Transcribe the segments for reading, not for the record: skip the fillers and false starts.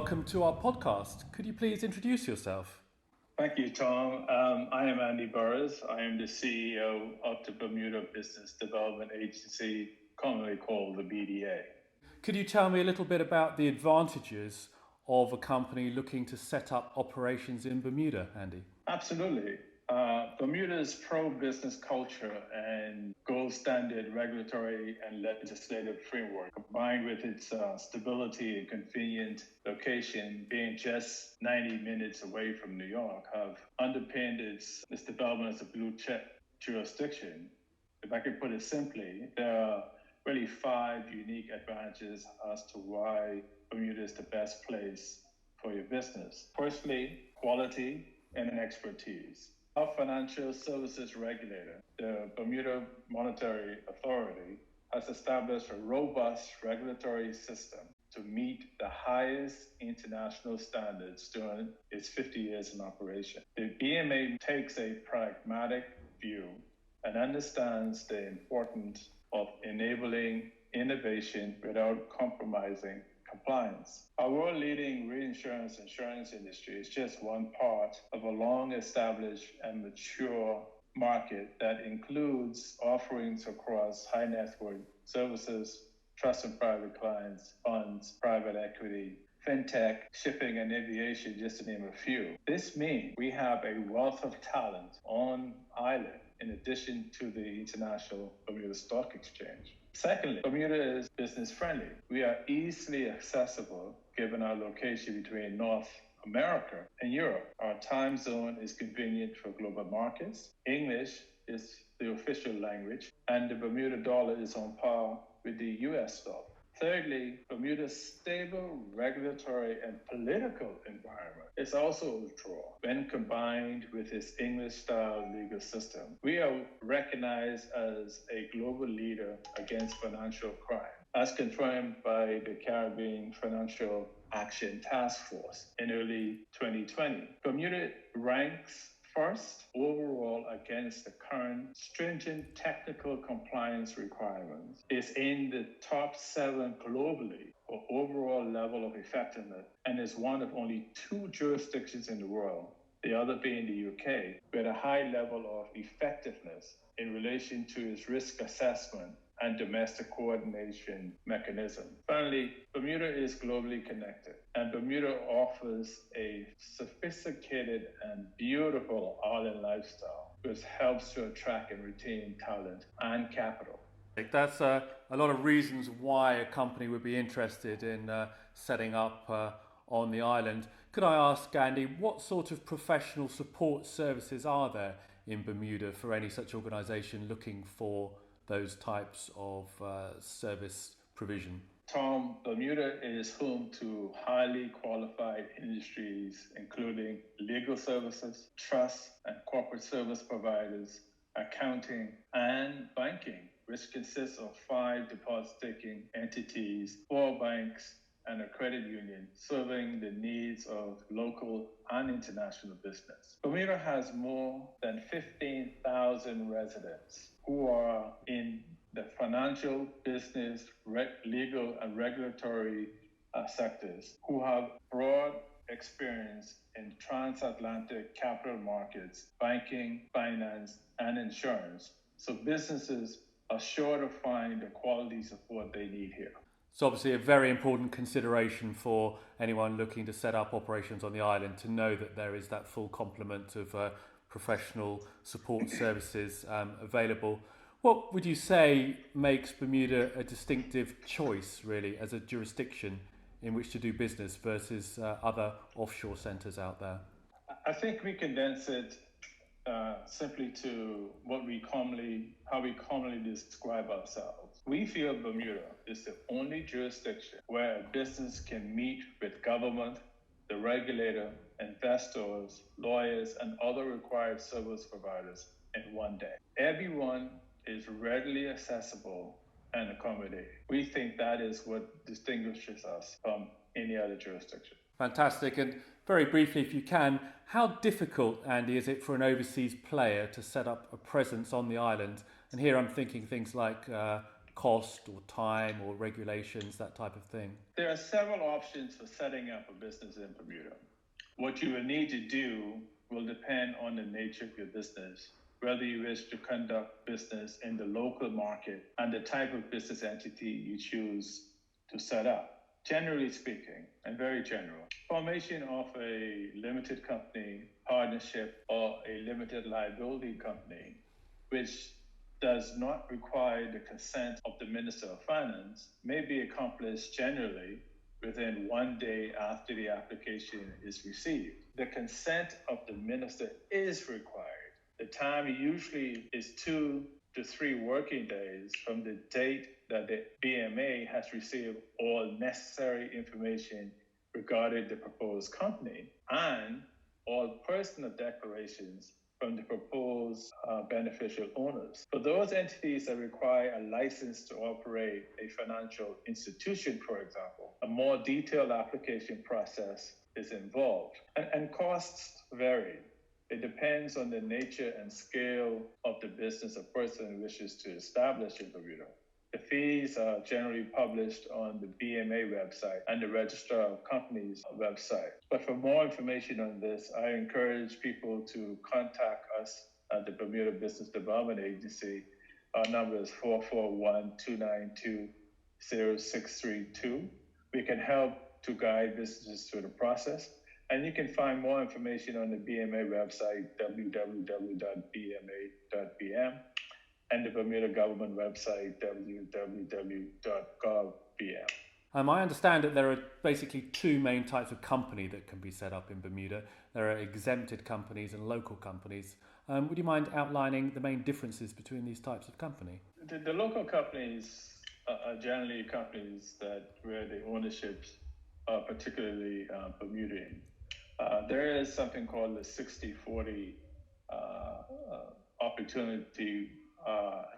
welcome to our podcast. Could you please introduce yourself? Thank you, Tom. I am Andy Burris. I am the CEO of the Bermuda Business Development Agency, commonly called the BDA. Could you tell me a little bit about the advantages of a company looking to set up operations in Bermuda, Andy? Absolutely. Bermuda's pro-business culture and gold standard regulatory and legislative framework, combined with its stability and convenient location, being just 90 minutes away from New York, have underpinned its development as a blue chip jurisdiction. If I could put it simply, there are really 5 unique advantages as to why Bermuda is the best place for your business. Firstly, quality and expertise. Our financial services regulator, the Bermuda Monetary Authority, has established a robust regulatory system to meet the highest international standards during its 50 years in operation. The BMA takes a pragmatic view and understands the importance of enabling innovation without compromising compliance. Our world-leading reinsurance insurance industry is just one part of a long-established and mature market that includes offerings across high net worth services, trust and private clients, funds, private equity, fintech, shipping and aviation, just to name a few. This means we have a wealth of talent on island in addition to the International Bermuda Stock Exchange. Secondly, Bermuda is business friendly. We are easily accessible given our location between North America and Europe. Our time zone is convenient for global markets. English is the official language, and the Bermuda dollar is on par with the US dollar. Thirdly, Bermuda's stable regulatory and political environment is also a draw when combined with its English-style legal system. We are recognized as a global leader against financial crime, as confirmed by the Caribbean Financial Action Task Force in early 2020. Bermuda ranks first overall against the current stringent technical compliance requirements, is in the top 7 globally for overall level of effectiveness, and is one of only 2 jurisdictions in the world, the other being the UK, with a high level of effectiveness in relation to its risk assessment and domestic coordination mechanism. Finally, Bermuda is globally connected, and Bermuda offers a sophisticated and beautiful island lifestyle, which helps to attract and retain talent and capital. That's a lot of reasons why a company would be interested in setting up on the island. Could I ask, Andy, what sort of professional support services are there in Bermuda for any such organisation looking for those types of service provision? Tom, Bermuda is home to highly qualified industries, including legal services, trust and corporate service providers, accounting, and banking, which consists of 5 deposit-taking entities, 4 banks, and a credit union, serving the needs of local and international business. Bermuda has more than 15,000 residents who are in the financial, business, legal, and regulatory sectors, who have broad experience in transatlantic capital markets, banking, finance, and insurance. So businesses are sure to find the quality support they need here. It's obviously a very important consideration for anyone looking to set up operations on the island to know that there is that full complement of professional support services available. What would you say makes Bermuda a distinctive choice, really, as a jurisdiction in which to do business versus other offshore centres out there? I think we condense it simply to how we commonly describe ourselves. We feel Bermuda is the only jurisdiction where a business can meet with government, the regulator, investors, lawyers, and other required service providers in one day. Everyone is readily accessible and accommodated. We think that is what distinguishes us from any other jurisdiction. Fantastic. And very briefly, if you can, how difficult, Andy, is it for an overseas player to set up a presence on the island? And here I'm thinking things like cost or time or regulations, that type of thing? There are several options for setting up a business in Bermuda. What you will need to do will depend on the nature of your business, whether you wish to conduct business in the local market, and the type of business entity you choose to set up. Generally speaking, and very general, formation of a limited company, partnership, or a limited liability company, which does not require the consent of the Minister of Finance, may be accomplished generally within 1 day after the application is received. The consent of the minister is required. The time usually is 2 to 3 working days from the date that the BMA has received all necessary information regarding the proposed company and all personal declarations from the proposed beneficial owners. For those entities that require a license to operate a financial institution, for example, a more detailed application process is involved. And costs vary. It depends on the nature and scale of the business a person wishes to establish in Bermuda. The fees are generally published on the BMA website and the Registrar of Companies website. But for more information on this, I encourage people to contact us at the Bermuda Business Development Agency. Our number is 441-292-0632. We can help to guide businesses through the process. And you can find more information on the BMA website, www.bma.bm, and the Bermuda government website, www.gov.bm. I understand that there are basically two main types of company that can be set up in Bermuda. There are exempted companies and local companies. Would you mind outlining the main differences between these types of company? The local companies are generally companies where the ownerships are particularly Bermudian. There is something called the 60-40 opportunity,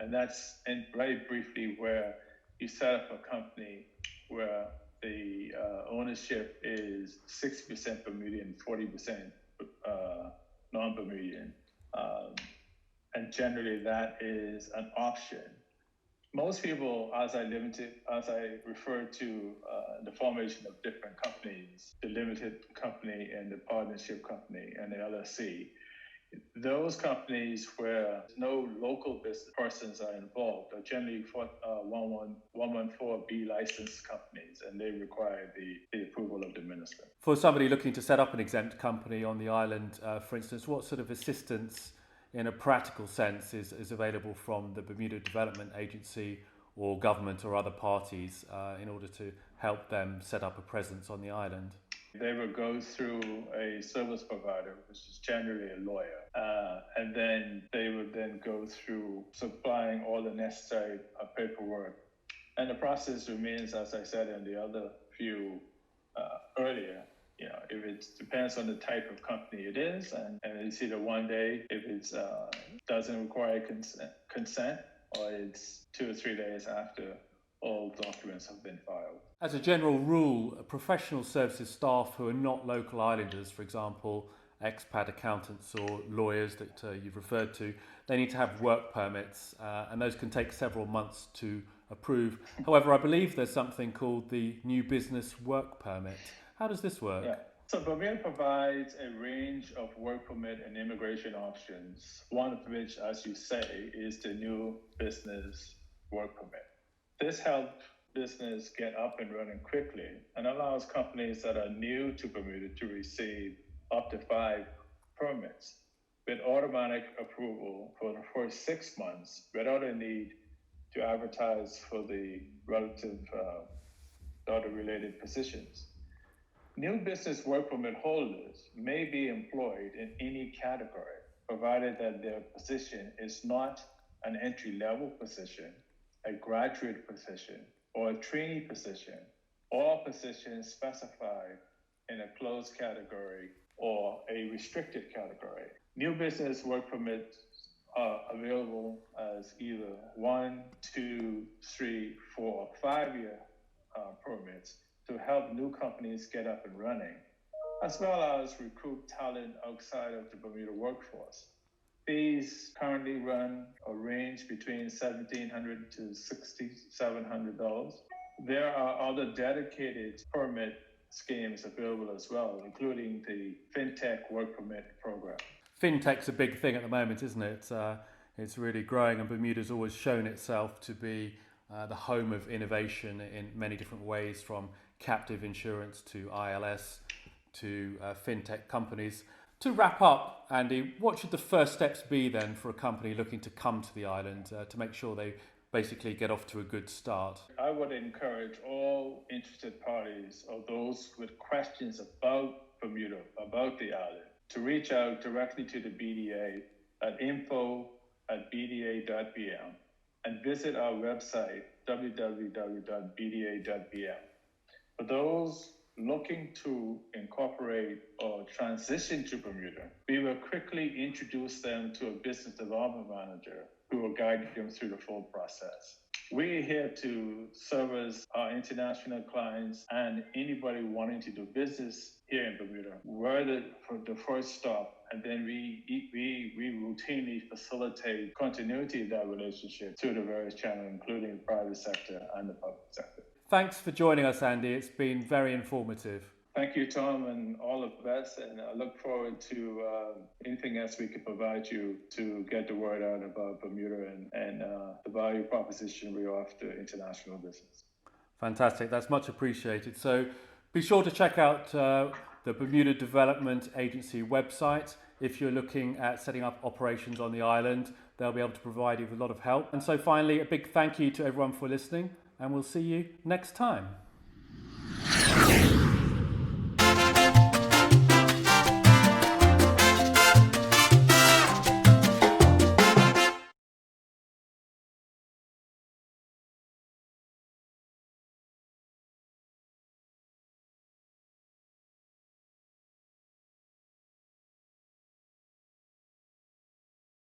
and that's very briefly where you set up a company where the ownership is 60% Bermudian, 40% non-Bermudian, and generally that is an option. Most people, as I refer to the formation of different companies, the limited company and the partnership company and the LLC, those companies where no local business persons are involved are generally 114B licensed companies, and they require the approval of the minister. For somebody looking to set up an exempt company on the island, for instance, what sort of assistance in a practical sense is available from the Bermuda Development Agency or government or other parties in order to help them set up a presence on the island? They would go through a service provider, which is generally a lawyer, and then they would then go through supplying all the necessary paperwork. And the process remains, as I said in the other few earlier, if it depends on the type of company it is, and it's either 1 day if it doesn't require consent, or it's 2 or 3 days after all documents have been filed. As a general rule, professional services staff who are not local islanders, for example, expat accountants or lawyers that you've referred to, they need to have work permits, and those can take several months to approve. However, I believe there's something called the New Business Work Permit. How does this work? Yeah. So Bermuda provides a range of work permit and immigration options, one of which, as you say, is the New Business Work Permit. This helps business get up and running quickly and allows companies that are new to Bermuda to receive up to 5 permits with automatic approval for the first 6 months without a need to advertise for the relative other related positions. New business work permit holders may be employed in any category, provided that their position is not an entry-level position, a graduate position, or a trainee position, or positions specified in a closed category or a restricted category. New business work permits are available as either 1, 2, 3, 4, or 5-year permits to help new companies get up and running, as well as recruit talent outside of the Bermuda workforce. Fees currently run a range between $1,700 to $6,700. There are other dedicated permit schemes available as well, including the FinTech Work Permit program. Fintech's a big thing at the moment, isn't it? It's really growing, and Bermuda's always shown itself to be the home of innovation in many different ways, from captive insurance to ILS to fintech companies. To wrap up, Andy, what should the first steps be then for a company looking to come to the island to make sure they basically get off to a good start? I would encourage all interested parties or those with questions about Bermuda, about the island, to reach out directly to the BDA at info@bda.bm and visit our website, www.bda.bm. For those looking to incorporate or transition to Bermuda, we will quickly introduce them to a business development manager who will guide them through the full process. We're here to service our international clients and anybody wanting to do business here in Bermuda. We're the first stop, and then we routinely facilitate continuity of that relationship through the various channels, including the private sector and the public sector. Thanks for joining us, Andy. It's been very informative. Thank you, Tom, and all of the best. And I look forward to anything else we can provide you to get the word out about Bermuda and the value proposition we offer to international business. Fantastic. That's much appreciated. So be sure to check out the Bermuda Development Agency website. If you're looking at setting up operations on the island, they'll be able to provide you with a lot of help. And so finally, a big thank you to everyone for listening, and we'll see you next time.